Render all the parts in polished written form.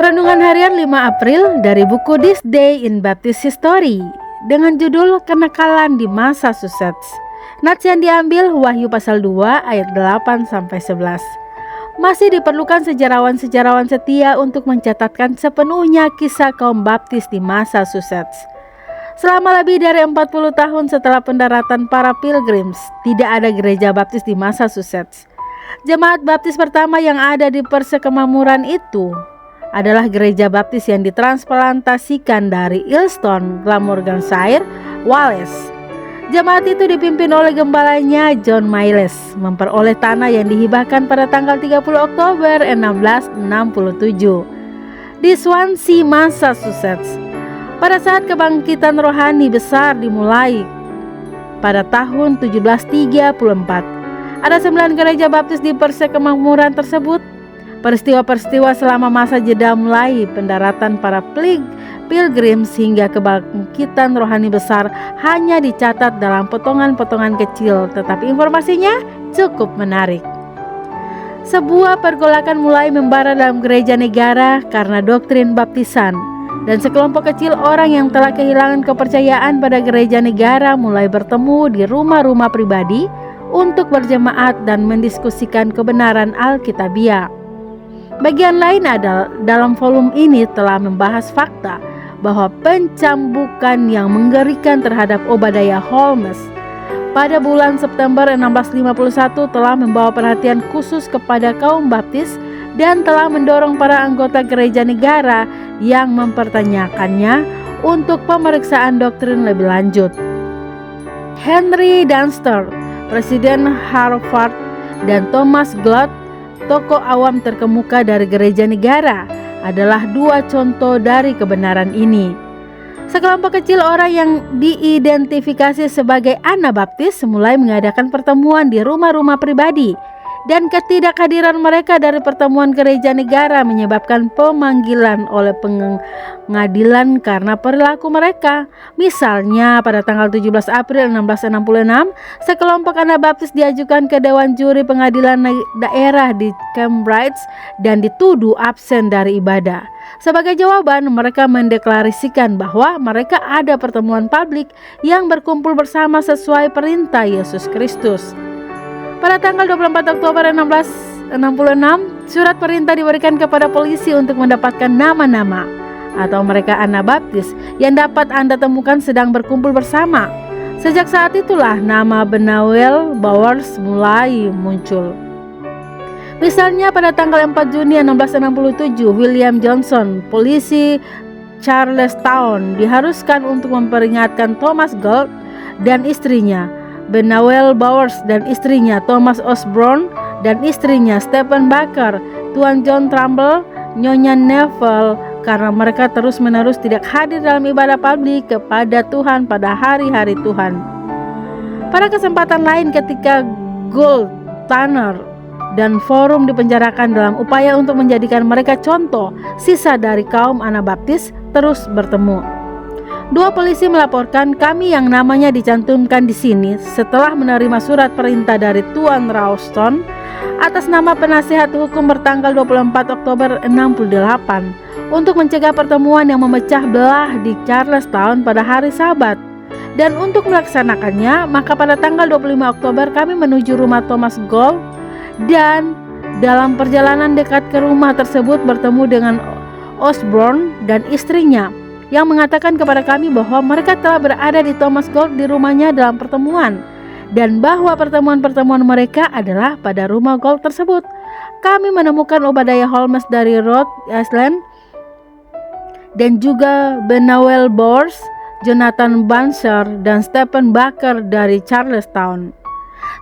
Renungan Harian 5 April dari buku This Day in Baptist History dengan judul Kenakalan di Massachusetts. Nats yang diambil Wahyu pasal 2 ayat 8-11. Masih diperlukan sejarawan-sejarawan setia untuk mencatatkan sepenuhnya kisah kaum baptis di Massachusetts. Selama lebih dari 40 tahun setelah pendaratan para pilgrims, tidak ada gereja baptis di Massachusetts. Jemaat baptis pertama yang ada di persemakmuran itu adalah gereja baptis yang ditransplantasikan dari Illston, Glamorganshire, Wales. Jemaat itu dipimpin oleh gembalanya John Miles, memperoleh tanah yang dihibahkan pada tanggal 30 Oktober 1667 di Swansea, Massachusetts. Pada saat kebangkitan rohani besar dimulai pada tahun 1734, ada 9 gereja baptis di persemakmuran tersebut. Peristiwa-peristiwa selama masa jeda mulai pendaratan para pilgrims hingga kebangkitan rohani besar hanya dicatat dalam potongan-potongan kecil, tetapi informasinya cukup menarik. Sebuah pergolakan mulai membara dalam gereja negara karena doktrin baptisan, dan sekelompok kecil orang yang telah kehilangan kepercayaan pada gereja negara mulai bertemu di rumah-rumah pribadi untuk berjemaat dan mendiskusikan kebenaran Alkitabiah. Bagian lain adalah dalam volume ini telah membahas fakta bahwa pencambukan yang mengerikan terhadap Obadiah Holmes pada bulan September 1651 telah membawa perhatian khusus kepada kaum baptis dan telah mendorong para anggota gereja negara yang mempertanyakannya untuk pemeriksaan doktrin lebih lanjut. Henry Dunster, Presiden Harvard, dan Thomas Glut, tokoh awam terkemuka dari gereja negara, adalah dua contoh dari kebenaran ini. Sekelompok kecil orang yang diidentifikasi sebagai Anabaptis mulai mengadakan pertemuan di rumah-rumah pribadi, dan ketidakhadiran mereka dari pertemuan gereja negara menyebabkan pemanggilan oleh pengadilan karena perilaku mereka. Misalnya pada tanggal 17 April 1666, sekelompok Anabaptis diajukan ke Dewan Juri Pengadilan Daerah di Cambridge dan dituduh absen dari ibadah. Sebagai jawaban, mereka mendeklarasikan bahwa mereka ada pertemuan publik yang berkumpul bersama sesuai perintah Yesus Kristus. Pada tanggal 24 Oktober 1666, surat perintah diberikan kepada polisi untuk mendapatkan nama-nama atau mereka Anabaptis yang dapat Anda temukan sedang berkumpul bersama. Sejak saat itulah nama Benawel Bowers mulai muncul. Misalnya pada tanggal 4 Juni 1667, William Johnson, polisi Charlestown, diharuskan untuk memperingatkan Thomas Gold dan istrinya, Benawel Bowers dan istrinya, Thomas Osborne dan istrinya, Stephen Baker, Tuan John Trumbull, Nyonya Neville, karena mereka terus-menerus tidak hadir dalam ibadah publik kepada Tuhan pada hari-hari Tuhan. Pada kesempatan lain ketika Gould, Tanner, dan Forum dipenjarakan dalam upaya untuk menjadikan mereka contoh, sisa dari kaum Anabaptis terus bertemu. Dua polisi melaporkan kami yang namanya dicantumkan di sini setelah menerima surat perintah dari Tuan Ralston atas nama penasihat hukum bertanggal 24 Oktober 68 untuk mencegah pertemuan yang memecah belah di Charlestown pada hari Sabat. Dan untuk melaksanakannya, maka pada tanggal 25 Oktober kami menuju rumah Thomas Gold, dan dalam perjalanan dekat ke rumah tersebut bertemu dengan Osborne dan istrinya, yang mengatakan kepada kami bahwa mereka telah berada di Thomas Gold di rumahnya dalam pertemuan, dan bahwa pertemuan-pertemuan mereka adalah pada rumah Gold tersebut. Kami menemukan Obadiah Holmes dari Rhode Island dan juga Benawel Bowers, Jonathan Banzer, dan Stephen Baker dari Charlestown.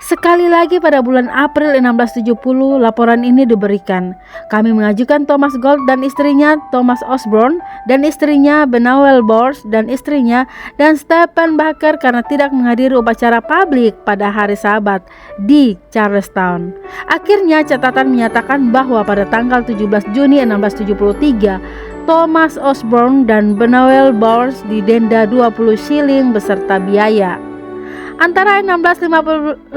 Sekali lagi pada bulan April 1670 laporan ini diberikan. Kami mengajukan Thomas Gold dan istrinya, Thomas Osborne dan istrinya, Benawel Bowers dan istrinya, dan Stephen Baker karena tidak menghadiri upacara publik pada hari Sabat di Charlestown. Akhirnya catatan menyatakan bahwa pada tanggal 17 Juni 1673 Thomas Osborne dan Benawel Bowers didenda 20 shilling beserta biaya. Antara 1655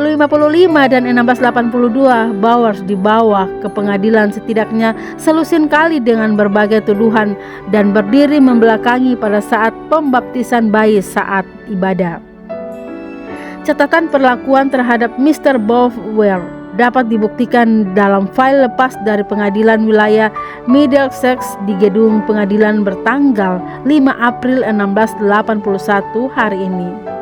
dan 1682, Bowers dibawa ke pengadilan setidaknya selusin kali dengan berbagai tuduhan dan berdiri membelakangi pada saat pembaptisan bayi saat ibadah. Catatan perlakuan terhadap Mr. Bower dapat dibuktikan dalam file lepas dari pengadilan wilayah Middlesex di gedung pengadilan bertanggal 5 April 1681 hari ini.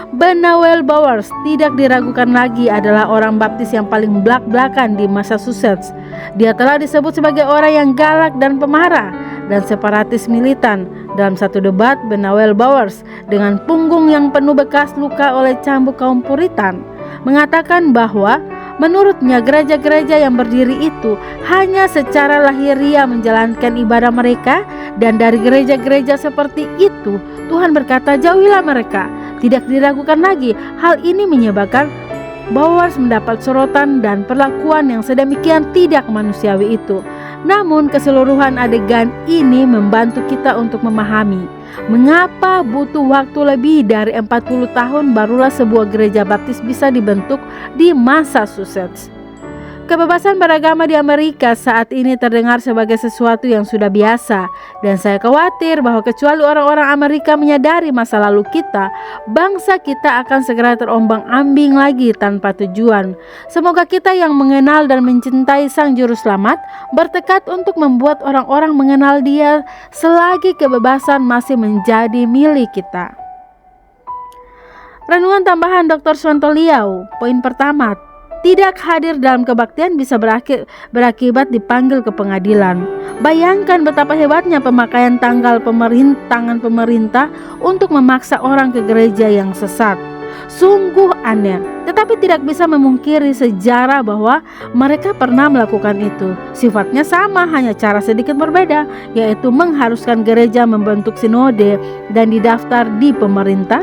Benawel Bowers tidak diragukan lagi adalah orang baptis yang paling blak-blakan di Massachusetts. Dia telah disebut sebagai orang yang galak dan pemarah dan separatis militan. Dalam satu debat, Benawel Bowers dengan punggung yang penuh bekas luka oleh cambuk kaum Puritan mengatakan bahwa menurutnya gereja-gereja yang berdiri itu hanya secara lahiriah menjalankan ibadah mereka, dan dari gereja-gereja seperti itu Tuhan berkata, jauhilah mereka. Tidak diragukan lagi, hal ini menyebabkan Bowers mendapat sorotan dan perlakuan yang sedemikian tidak manusiawi itu. Namun keseluruhan adegan ini membantu kita untuk memahami mengapa butuh waktu lebih dari 40 tahun barulah sebuah gereja baptis bisa dibentuk di Massachusetts. Kebebasan beragama di Amerika saat ini terdengar sebagai sesuatu yang sudah biasa, dan saya khawatir bahwa kecuali orang-orang Amerika menyadari masa lalu kita, bangsa kita akan segera terombang-ambing lagi tanpa tujuan. Semoga kita yang mengenal dan mencintai Sang Juru Selamat bertekad untuk membuat orang-orang mengenal Dia selagi kebebasan masih menjadi milik kita. Renungan tambahan Dr. Suwanto Liau. Poin pertama, tidak hadir dalam kebaktian bisa berakibat dipanggil ke pengadilan. Bayangkan betapa hebatnya pemakaian tangan pemerintah untuk memaksa orang ke gereja yang sesat. Sungguh aneh, tetapi tidak bisa memungkiri sejarah bahwa mereka pernah melakukan itu. Sifatnya sama, hanya cara sedikit berbeda, yaitu mengharuskan gereja membentuk sinode dan didaftar di pemerintah.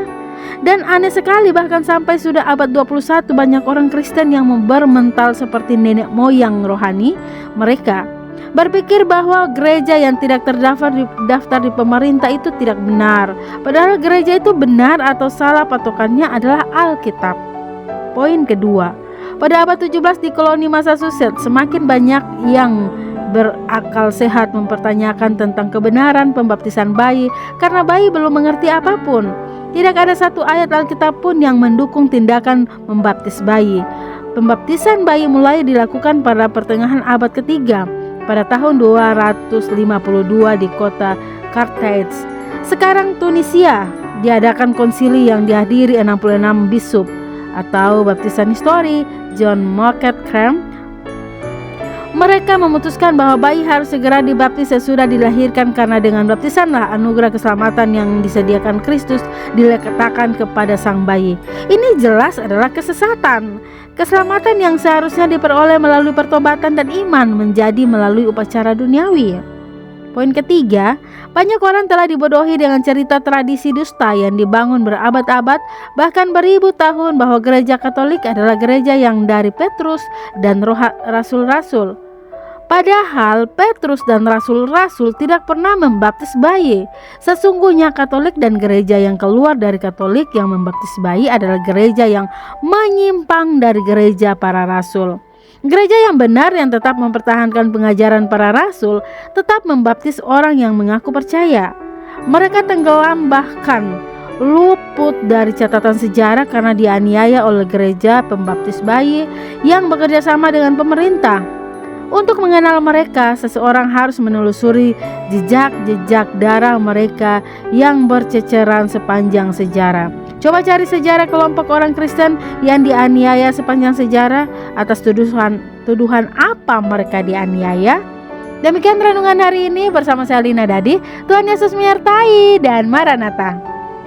Dan aneh sekali, bahkan sampai sudah abad 21 banyak orang Kristen yang bermental seperti nenek moyang rohani mereka, berpikir bahwa gereja yang tidak terdaftar di pemerintah itu tidak benar. Padahal gereja itu benar atau salah patokannya adalah Alkitab. Poin kedua, pada abad 17 di koloni Massachusetts semakin banyak yang berakal sehat mempertanyakan tentang kebenaran pembaptisan bayi karena bayi belum mengerti apapun. Tidak ada satu ayat Alkitab pun yang mendukung tindakan membaptis bayi. Pembaptisan bayi mulai dilakukan pada pertengahan abad ketiga pada tahun 252 di kota Carthage. Sekarang Tunisia diadakan konsili yang dihadiri 66 bishop atau baptisan histori John Market Cram. Mereka memutuskan bahwa bayi harus segera dibaptis sesudah dilahirkan karena dengan baptisanlah anugerah keselamatan yang disediakan Kristus diletakkan kepada sang bayi. Ini jelas adalah kesesatan. Keselamatan yang seharusnya diperoleh melalui pertobatan dan iman menjadi melalui upacara duniawi. Poin ketiga, banyak orang telah dibodohi dengan cerita tradisi dusta yang dibangun berabad-abad bahkan beribu tahun bahwa gereja Katolik adalah gereja yang dari Petrus dan rasul-rasul. Padahal Petrus dan rasul-rasul tidak pernah membaptis bayi. Sesungguhnya Katolik dan gereja yang keluar dari Katolik yang membaptis bayi adalah gereja yang menyimpang dari gereja para rasul. Gereja yang benar yang tetap mempertahankan pengajaran para rasul tetap membaptis orang yang mengaku percaya. Mereka tenggelam bahkan luput dari catatan sejarah karena dianiaya oleh gereja pembaptis bayi yang bekerja sama dengan pemerintah. Untuk mengenal mereka, seseorang harus menelusuri jejak-jejak darah mereka yang berceceran sepanjang sejarah. Coba cari sejarah kelompok orang Kristen yang dianiaya sepanjang sejarah. Atas tuduhan apa mereka dianiaya? Demikian renungan hari ini bersama saya Lina Dadi. Tuhan Yesus menyertai dan Maranatha.